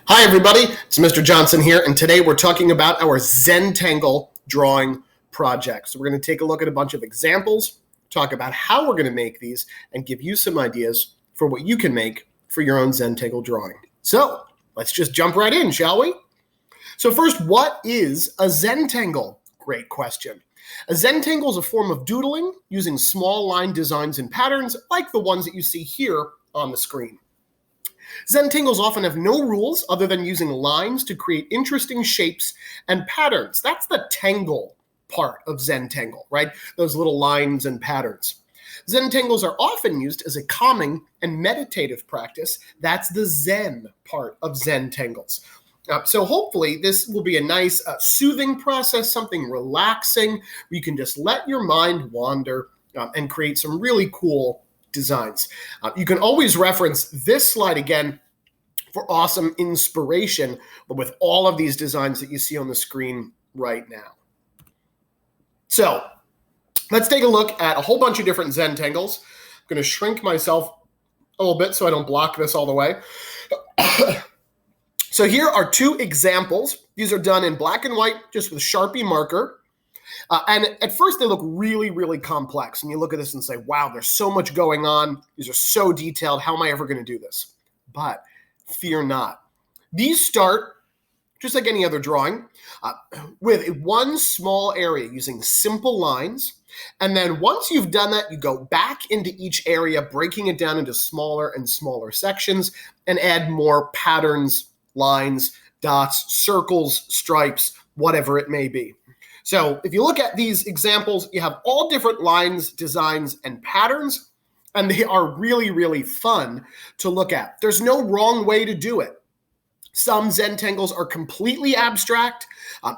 Hi everybody, it's Mr. Johnson here, and today we're talking about our Zentangle drawing project. So we're going to take a look at a bunch of examples, talk about how we're going to make these, and give you some ideas for what you can make for your own Zentangle drawing. So let's just jump right in, shall we? So first, what is a Zentangle? Great question. A Zentangle is a form of doodling using small line designs and patterns like the ones that you see here on the screen. Zentangles often have no rules other than using lines to create interesting shapes and patterns. That's the tangle part of Zentangle, right? Those little lines and patterns. Zentangles are often used as a calming and meditative practice. That's the Zen part of Zentangles. So hopefully this will be a nice soothing process, something relaxing, where you can just let your mind wander and create some really cool designs. You can always reference this slide again for awesome inspiration with all of these designs that you see on the screen right now. So let's take a look at a whole bunch of different Zentangles. I'm going to shrink myself a little bit so I don't block this all the way. So here are two examples. These are done in black and white, just with Sharpie marker. And at first they look really, really complex. And you look at this and say, wow, there's so much going on. These are so detailed. How am I ever going to do this? But fear not. These start, just like any other drawing, with one small area using simple lines. And then once you've done that, you go back into each area, breaking it down into smaller and smaller sections and add more patterns, lines, dots, circles, stripes, whatever it may be. So if you look at these examples, you have all different lines, designs, and patterns, and they are really, really fun to look at. There's no wrong way to do it. Some Zentangles are completely abstract.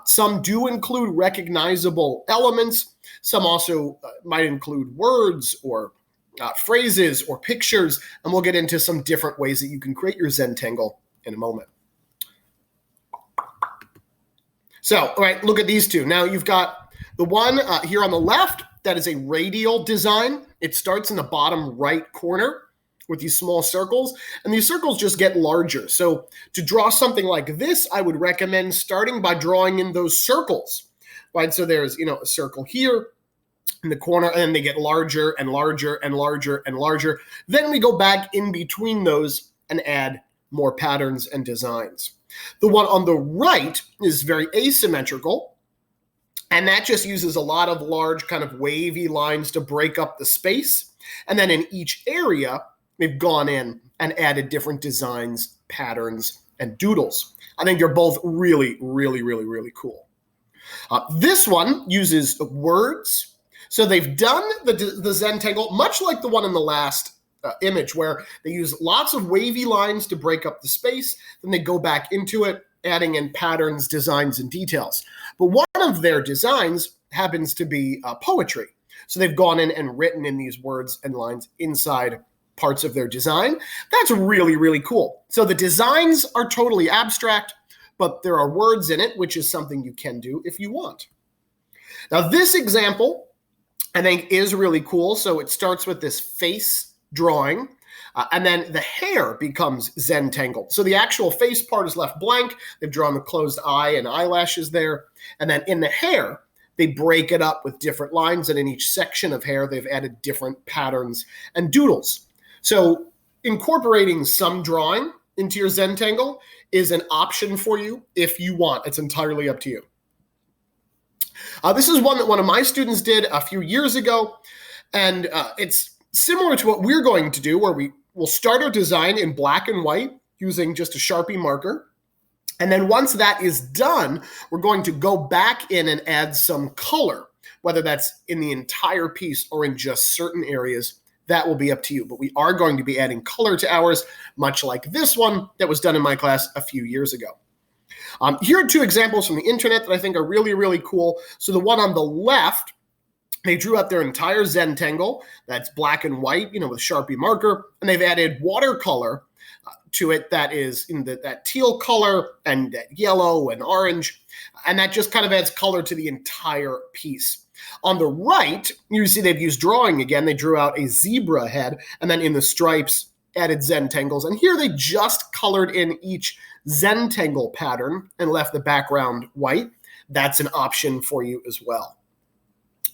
Some do include recognizable elements. Some also might include words or phrases or pictures, and we'll get into some different ways that you can create your Zentangle in a moment. So, all right, look at these two. Now you've got the one here on the left that is a radial design. It starts in the bottom right corner with these small circles, and these circles just get larger. So to draw something like this, I would recommend starting by drawing in those circles, right? So there's, a circle here in the corner, and then they get larger and larger and larger and larger. Then we go back in between those and add more patterns and designs. The one on the right is very asymmetrical, and that just uses a lot of large kind of wavy lines to break up the space. And then in each area, they've gone in and added different designs, patterns, and doodles. I think they're both really, really, really, really cool. This one uses words. So they've done the Zentangle much like the one in the last image, where they use lots of wavy lines to break up the space. Then they go back into it, adding in patterns, designs, and details. But one of their designs happens to be poetry. So they've gone in and written in these words and lines inside parts of their design. That's really, really cool. So the designs are totally abstract, but there are words in it, which is something you can do if you want. Now, this example, I think, is really cool. So it starts with this face drawing, and then the hair becomes Zentangled. So the actual face part is left blank. They've drawn the closed eye and eyelashes there. And then in the hair, they break it up with different lines, and in each section of hair, they've added different patterns and doodles. So incorporating some drawing into your Zentangle is an option for you if you want. It's entirely up to you. This is one that one of my students did a few years ago, and it's similar to what we're going to do, where we will start our design in black and white using just a Sharpie marker. And then once that is done, we're going to go back in and add some color, whether that's in the entire piece or in just certain areas. That will be up to you. But we are going to be adding color to ours, much like this one that was done in my class a few years ago. Here are two examples from the internet that I think are really, really cool. So the one on the left, they drew out their entire Zentangle. That's black and white, with Sharpie marker, and they've added watercolor to it that is in that teal color and that yellow and orange, and that just kind of adds color to the entire piece. On the right, you see they've used drawing again. They drew out a zebra head, and then in the stripes added Zentangles. And here they just colored in each Zentangle pattern and left the background white. That's an option for you as well.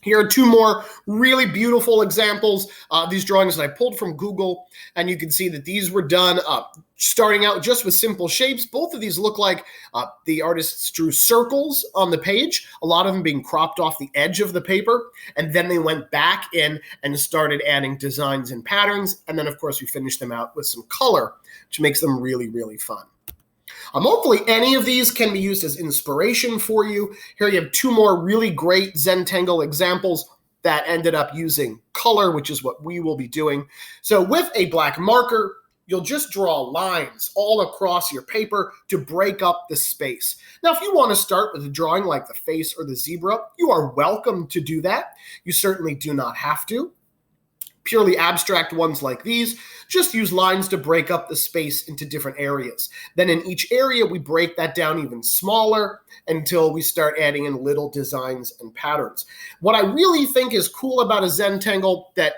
Here are two more really beautiful examples. These drawings that I pulled from Google, and you can see that these were done starting out just with simple shapes. Both of these look like the artists drew circles on the page, a lot of them being cropped off the edge of the paper, and then they went back in and started adding designs and patterns, and then of course we finished them out with some color, which makes them really, really fun. Hopefully any of these can be used as inspiration for you. Here you have two more really great Zentangle examples that ended up using color, which is what we will be doing. So with a black marker, you'll just draw lines all across your paper to break up the space. Now, if you want to start with a drawing like the face or the zebra, you are welcome to do that. You certainly do not have to. Purely abstract ones like these, just use lines to break up the space into different areas. Then in each area, we break that down even smaller until we start adding in little designs and patterns. What I really think is cool about a Zentangle that,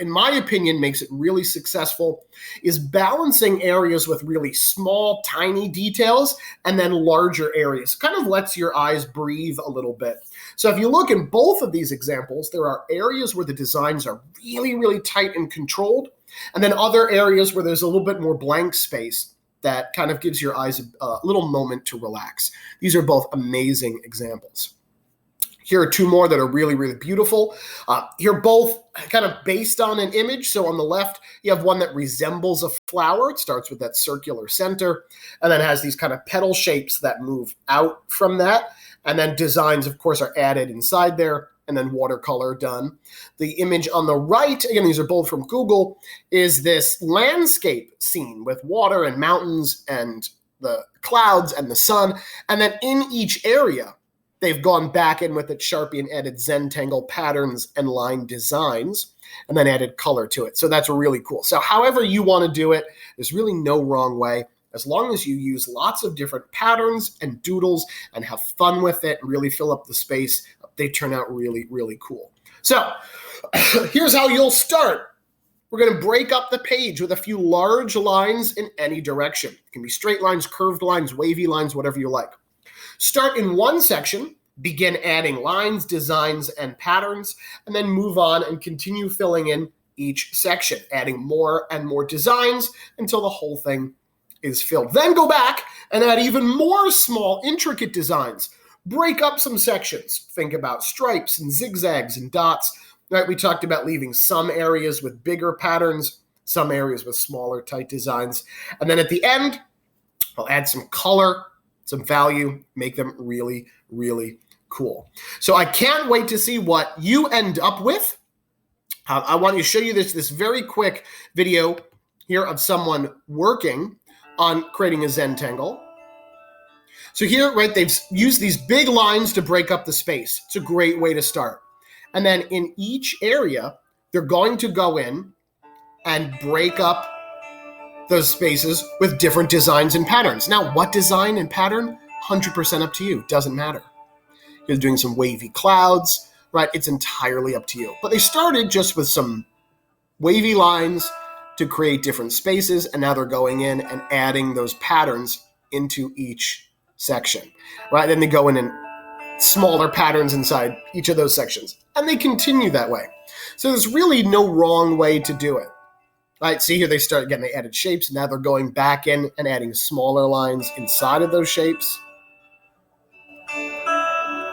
in my opinion, makes it really successful is balancing areas with really small, tiny details and then larger areas. Kind of lets your eyes breathe a little bit. So if you look in both of these examples, there are areas where the designs are really, really tight and controlled, and then other areas where there's a little bit more blank space that kind of gives your eyes a little moment to relax. These are both amazing examples. Here are two more that are really, really beautiful. Here both kind of based on an image. So on the left, you have one that resembles a flower. It starts with that circular center and then has these kind of petal shapes that move out from that. And then designs, of course, are added inside there, and then watercolor done. The image on the right, again, these are both from Google, is this landscape scene with water and mountains and the clouds and the sun. And then in each area, they've gone back in with a Sharpie and added Zentangle patterns and line designs, and then added color to it. So that's really cool. So however you want to do it, there's really no wrong way. As long as you use lots of different patterns and doodles and have fun with it and really fill up the space, they turn out really, really cool. So here's how you'll start. We're going to break up the page with a few large lines in any direction. It can be straight lines, curved lines, wavy lines, whatever you like. Start in one section, begin adding lines, designs, and patterns, and then move on and continue filling in each section, adding more and more designs until the whole thing is filled. Then go back and add even more small, intricate designs. Break up some sections. Think about stripes and zigzags and dots. Right? We talked about leaving some areas with bigger patterns, some areas with smaller, tight designs. And then at the end, I'll add some color, some value, make them really, really cool. So I can't wait to see what you end up with. I want to show you this very quick video here of someone working on creating a Zentangle. So here, right, they've used these big lines to break up the space. It's a great way to start. And then in each area, they're going to go in and break up those spaces with different designs and patterns. Now, what design and pattern? 100% up to you. Doesn't matter. You're doing some wavy clouds, right? It's entirely up to you. But they started just with some wavy lines to create different spaces, and now they're going in and adding those patterns into each section, right? Then they go in and smaller patterns inside each of those sections, and they continue that way. So there's really no wrong way to do it. Right, see here they start again, they added shapes, and now they're going back in and adding smaller lines inside of those shapes.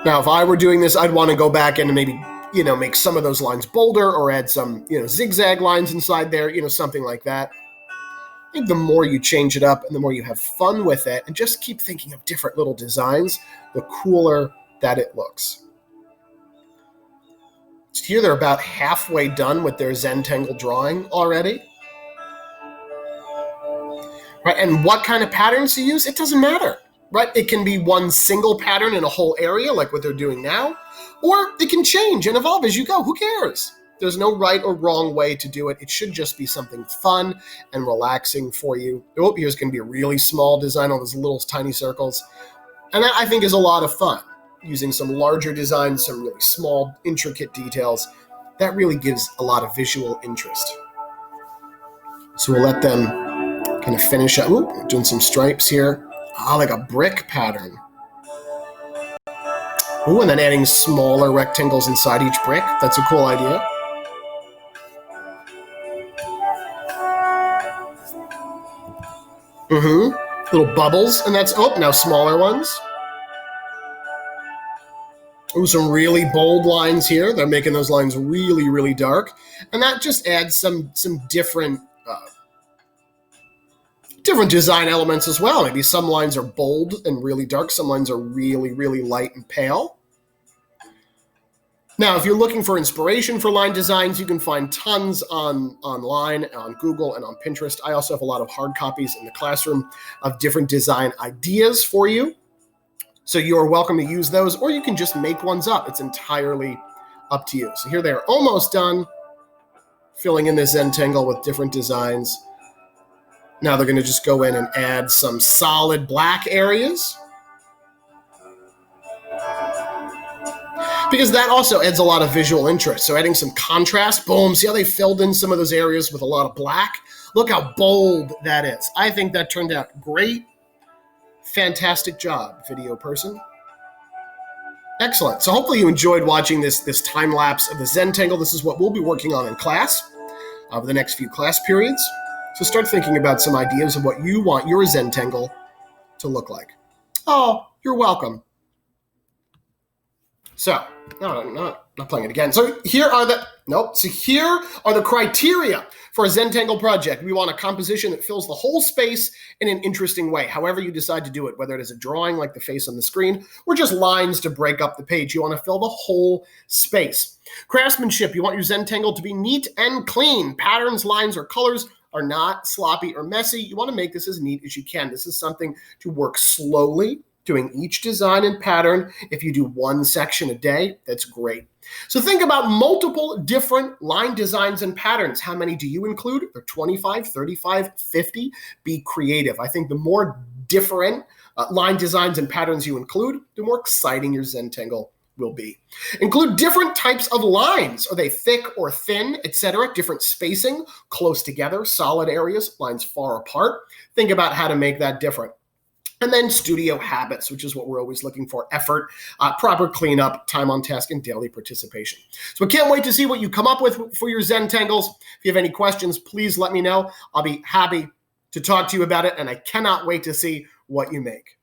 Now, if I were doing this, I'd want to go back in and maybe, make some of those lines bolder or add some, zigzag lines inside there, something like that. I think the more you change it up and the more you have fun with it and just keep thinking of different little designs, the cooler that it looks. So here they're about halfway done with their Zentangle drawing already. Right, and what kind of patterns to use, it doesn't matter. Right? It can be one single pattern in a whole area like what they're doing now, or it can change and evolve as you go. Who cares? There's no right or wrong way to do it. It should just be something fun and relaxing for you. Oh, here's going to be a really small design, all those little tiny circles. And that, I think, is a lot of fun. Using some larger designs, some really small, intricate details. That really gives a lot of visual interest. So we'll let them kind of finish up. Ooh, doing some stripes here. Ah, like a brick pattern. Ooh, and then adding smaller rectangles inside each brick. That's a cool idea. Little bubbles, and that's, oh, now smaller ones. Ooh, some really bold lines here. They're making those lines really, really dark. And that just adds some different design elements as well. Maybe some lines are bold and really dark. Some lines are really, really light and pale. Now, if you're looking for inspiration for line designs, you can find tons online, on Google, and on Pinterest. I also have a lot of hard copies in the classroom of different design ideas for you. So you're welcome to use those, or you can just make ones up. It's entirely up to you. So here they're almost done, filling in this Zentangle with different designs. Now they're going to just go in and add some solid black areas, because that also adds a lot of visual interest. So adding some contrast, boom, see how they filled in some of those areas with a lot of black? Look how bold that is. I think that turned out great. Fantastic job, video person. Excellent. So hopefully you enjoyed watching this time lapse of the Zentangle. This is what we'll be working on in class over the next few class periods. So start thinking about some ideas of what you want your Zentangle to look like. Oh, you're welcome. So, no, not playing it again. So here are the criteria for a Zentangle project. We want a composition that fills the whole space in an interesting way, however you decide to do it, whether it is a drawing like the face on the screen or just lines to break up the page. You want to fill the whole space. Craftsmanship, you want your Zentangle to be neat and clean. Patterns, lines, or colors are not sloppy or messy. You want to make this as neat as you can. This is something to work slowly, doing each design and pattern. If you do one section a day, that's great. So think about multiple different line designs and patterns. How many do you include? They're 25, 35, 50. Be creative. I think the more different line designs and patterns you include, the more exciting your Zentangle will be. Include different types of lines. Are they thick or thin, etc.? Different spacing, close together, solid areas, lines far apart. Think about how to make that different. And then studio habits, which is what we're always looking for: effort, proper cleanup, time on task, and daily participation. So I can't wait to see what you come up with for your Zentangles. If you have any questions, please let me know. I'll be happy to talk to you about it, and I cannot wait to see what you make.